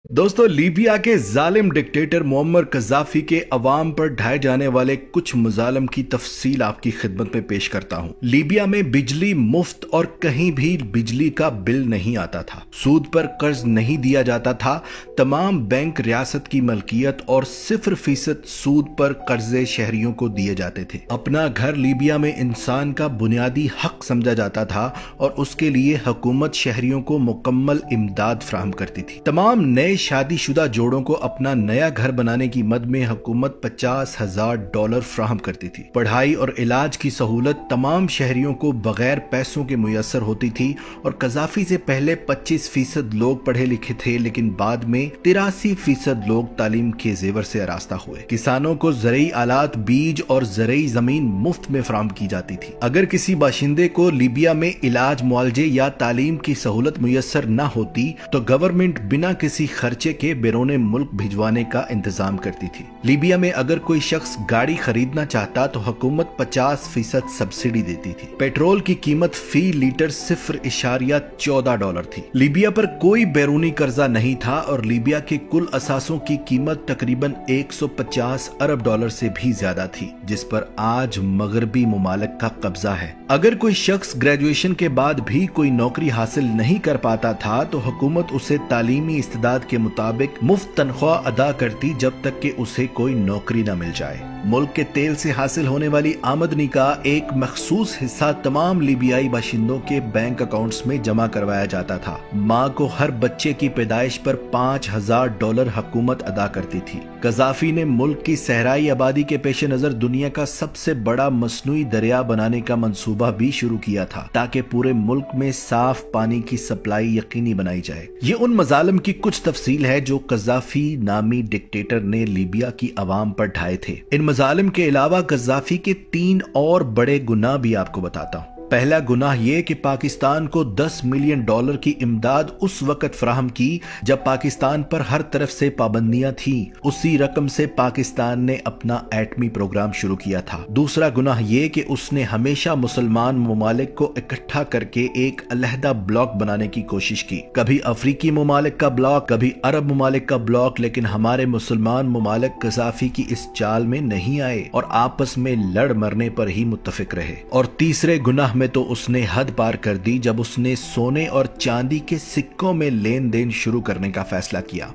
दोस्तों, लीबिया के जालिम डिक्टेटर मुअम्मर कज़ाफ़ी के अवाम पर ढाए जाने वाले कुछ मुजालम की तफसील आपकी खिदमत में पेश करता हूँ। लीबिया में बिजली मुफ्त और कहीं भी बिजली का बिल नहीं आता था। सूद पर कर्ज नहीं दिया जाता था। तमाम बैंक रियासत की मलकियत और 0% सूद पर कर्जे शहरियों को दिए जाते थे। अपना घर लीबिया में इंसान का बुनियादी हक समझा जाता था और उसके लिए हुकूमत शहरियों को मुकम्मल इमदाद फराहम करती थी। तमाम नए शादीशुदा जोड़ों को अपना नया घर बनाने की मद में हुकूमत $50,000 फ्राहम करती थी। पढ़ाई और इलाज की सहूलत तमाम शहरियों को बगैर पैसों के मुयस्सर होती थी और कज़ाफ़ी से पहले 25% लोग पढ़े लिखे थे, लेकिन बाद में 83% लोग तालीम के जेवर से आरास्ता हुए। किसानों को ज़रूरी आलात, बीज और ज़रूरी जमीन मुफ्त में फराहम की जाती थी। अगर किसी बाशिंदे को लीबिया में इलाज, मुआलजे या तालीम की सहूलत मुयस्सर न होती तो गवर्नमेंट बिना किसी खर्चे के बैरून मुल्क भिजवाने का इंतजाम करती थी। लीबिया में अगर कोई शख्स गाड़ी खरीदना चाहता तो हुकूमत 50% सब्सिडी देती थी। पेट्रोल की कीमत फी लीटर $0.14 थी। लीबिया पर कोई बैरूनी कर्जा नहीं था और लीबिया के कुल असासों की कीमत तकरीबन $150 अरब से भी ज्यादा थी, जिस पर आज मगरबी मुमालिक का कब्जा है। अगर कोई शख्स ग्रेजुएशन के बाद भी कोई नौकरी हासिल नहीं कर पाता था तो हुकूमत उसे तालीमी इस्तेदाद के मुताबिक मुफ्त तनख्वाह अदा करती जब तक कि उसे कोई नौकरी न मिल जाए। मुल्क के तेल से हासिल होने वाली आमदनी का एक मखसूस हिस्सा तमाम लीबियाई बाशिंदों के बैंक अकाउंट्स में जमा करवाया जाता था। माँ को हर बच्चे की पैदाइश पर $5,000 हुकूमत अदा करती थी। कज़ाफ़ी ने मुल्क की सहराई आबादी के पेश नजर दुनिया का सबसे बड़ा मसनूई दरिया बनाने का मंसूबा भी शुरू किया था, ताकि पूरे मुल्क में साफ पानी की सप्लाई यकीनी बनाई जाए। ये उन मजालिम की कुछ तफसील है जो कज़ाफ़ी नामी डिक्टेटर ने लीबिया की आवाम पर ढाए थे। इन मजालिम के अलावा कज़ाफ़ी के 3 और बड़े गुनाह भी आपको बताता हूँ। पहला गुनाह यह कि पाकिस्तान को $10 मिलियन की इमदाद उस वक्त फराहम की जब पाकिस्तान पर हर तरफ से पाबंदियां थी। उसी रकम से पाकिस्तान ने अपना एटमी प्रोग्राम शुरू किया था। दूसरा गुनाह यह कि उसने हमेशा मुसलमान ममालिक को इकट्ठा करके एक अलहदा ब्लॉक बनाने की कोशिश की। कभी अफ्रीकी ममालिक का ब्लॉक, कभी अरब ममालिक का ब्लॉक, लेकिन हमारे मुसलमान ममालिक कज़ाफ़ी की इस चाल में नहीं आए और आपस में लड़ मरने पर ही मुत्तफिक रहे। और तीसरे गुनाह में तो उसने हद पार कर दी जब उसने सोने और चांदी के सिक्कों में लेन देन शुरू करने का फैसला किया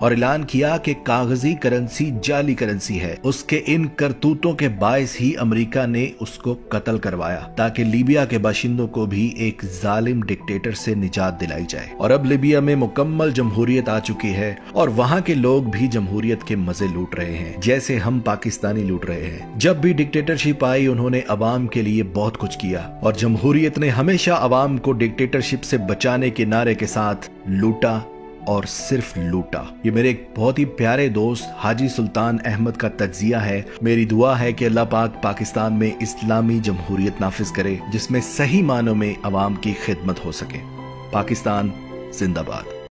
और ऐलान किया कि कागजी करेंसी जाली करेंसी है। उसके इन करतूतों के बायस ही अमेरिका ने उसको कत्ल करवाया ताकि लीबिया के बाशिंदों को भी एक जालिम डिक्टेटर से निजात दिलाई जाए। और अब लीबिया में मुकम्मल जमहूरियत आ चुकी है और वहां के लोग भी जमहूरियत के मजे लूट रहे हैं, जैसे हम पाकिस्तानी लूट रहे हैं। जब भी डिक्टेटरशिप आई उन्होंने अवाम के लिए बहुत कुछ किया और जमहूरियत ने हमेशा अवाम को डिक्टेटरशिप से बचाने के नारे के साथ लूटा और सिर्फ लूटा। ये मेरे एक बहुत ही प्यारे दोस्त हाजी सुल्तान अहमद का तज्जिया है। मेरी दुआ है कि अल्लाह पाक पाकिस्तान में इस्लामी जमहूरियत नाफिज करे जिसमें सही मानों में अवाम की खिदमत हो सके। पाकिस्तान जिंदाबाद।